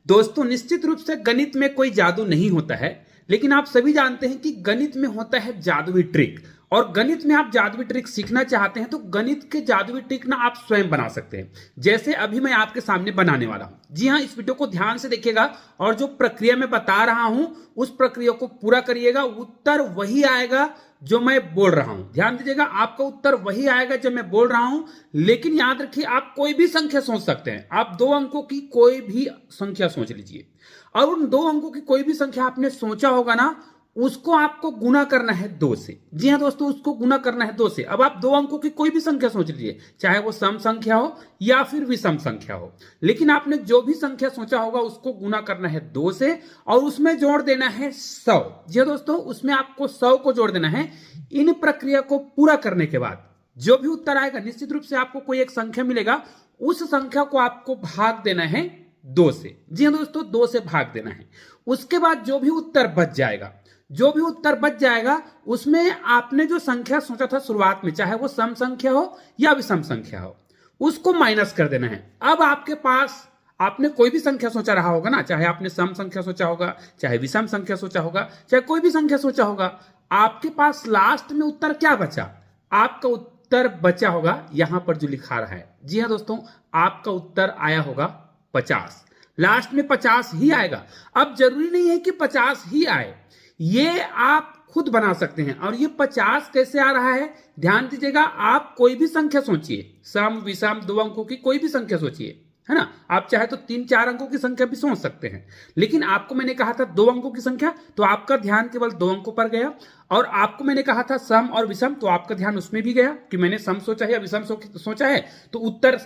दोस्तों निश्चित रूप से गणित में कोई जादू नहीं होता है, लेकिन आप सभी जानते हैं कि गणित में होता है जादुई ट्रिक। और गणित में आप जादुई ट्रिक सीखना चाहते हैं तो गणित के जादुई ट्रिक ना आप स्वयं बना सकते हैं, जैसे अभी मैं आपके सामने बनाने वाला हूं। जी हां, इस वीडियो को ध्यान से देखिएगा और जो प्रक्रिया मैं बता रहा हूं उस प्रक्रिया को पूरा करिएगा। उत्तर वही आएगा जो मैं बोल रहा हूं। ध्यान दीजिएगा, आपका उत्तर वही आएगा जो मैं बोल रहा हूं। लेकिन याद रखिए, आप कोई भी संख्या सोच सकते हैं। आप 2 अंकों की कोई भी संख्या सोच लीजिए और उन 2 अंकों की कोई भी संख्या आपने सोचा होगा ना, उसको आपको गुना करना है 2 से। जी हां दोस्तों, उसको गुना करना है 2 से। अब आप 2 अंकों की कोई भी संख्या सोच लीजिए, चाहे वो सम संख्या हो या फिर विषम संख्या हो, लेकिन आपने जो भी संख्या सोचा होगा उसको गुना करना है 2 से और उसमें जोड़ देना है 100। जी हां दोस्तों, उसमें आपको 100 को जोड़ देना है। इन प्रक्रिया को पूरा करने के बाद जो भी उत्तर आएगा, निश्चित रूप से आपको कोई एक संख्या मिलेगा, उस संख्या को आपको भाग देना है 2 से। जी हां दोस्तों, 2 से भाग देना है। उसके बाद जो भी उत्तर बच जाएगा उसमें आपने जो संख्या सोचा था शुरुआत में, चाहे वो सम संख्या हो या विषम संख्या हो, उसको माइनस कर देना है। अब आपके पास आपने कोई भी संख्या सोचा रहा होगा ना, चाहे आपने सम संख्या सोचा होगा, चाहे विषम संख्या सोचा होगा, चाहे कोई भी संख्या सोचा होगा, आपके पास लास्ट में उत्तर क्या बचा? आपका उत्तर बचा होगा यहां पर जो लिखा रहा है। जी हां दोस्तों, आपका उत्तर आया होगा 50। लास्ट में 50 ही आएगा। अब जरूरी नहीं है कि 50 ही आए, ये आप खुद बना सकते हैं। और ये 50 कैसे आ रहा है, ध्यान दीजिएगा। आप कोई भी संख्या सोचिए, सम विषम 2 अंकों की कोई भी संख्या सोचिए, है ना। आप चाहे तो 3-4 अंकों की संख्या भी सोच सकते हैं, लेकिन आपको मैंने कहा था 2 अंकों की संख्या, तो आपका ध्यान केवल 2 अंकों पर गया। और आपको मैंने कहा था सम और विषम, तो आपका ध्यान उसमें भी गया कि मैंने सम सोचा है या विषम सोचा है, तो उत्तर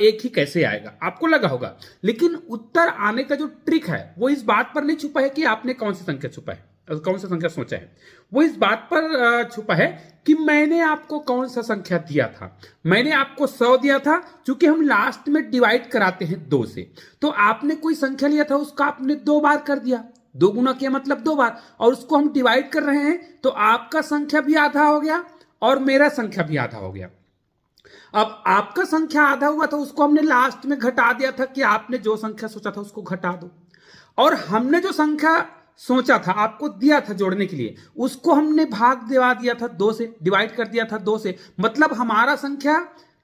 एक ही कैसे आएगा आपको लगा होगा। लेकिन उत्तर आने का जो ट्रिक है वो इस बात पर नहीं छुपा है कि आपने कौन सी संख्या सोचा है। वो इस बात पर छुपा है कि मैंने आपको कौन सा संख्या दिया था। मैंने आपको 100 दिया था, क्योंकि हम लास्ट में डिवाइड कराते हैं 2 से। तो आपने कोई संख्या लिया था, उसका आपने 2 बार कर दिया, 2 गुना किया मतलब 2 बार, और उसको हम डिवाइड कर रहे हैं, तो आपका संख्या भी आधा हो गया और मेरा संख्या भी आधा हो गया। अब आपका संख्या आधा हुआ तो उसको हमने लास्ट में घटा दिया था कि आपने जो संख्या सोचा था उसको घटा दो, और हमने जो संख्या सोचा था आपको दिया था जोड़ने के लिए, उसको हमने भाग दिवा दिया था 2 से, डिवाइड कर दिया था 2 से। मतलब हमारा संख्या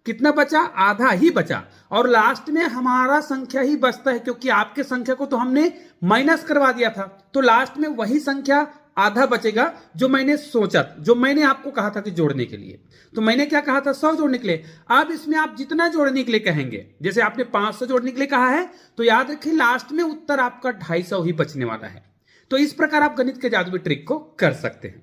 कितना बचा? आधा ही बचा। और लास्ट में हमारा संख्या ही बचता है, क्योंकि आपके संख्या को तो हमने माइनस करवा दिया था, तो लास्ट में वही संख्या आधा बचेगा जो मैंने सोचा, जो मैंने आपको कहा था कि जोड़ने के लिए। तो मैंने क्या कहा था? 100 जोड़ने के लिए। अब इसमें आप जितना जोड़ने के लिए कहेंगे, जैसे आपने 500 जोड़ने के लिए कहा है, तो याद रखिए लास्ट में उत्तर आपका 250 ही बचने वाला है। तो इस प्रकार आप गणित के जादुई ट्रिक को कर सकते हैं।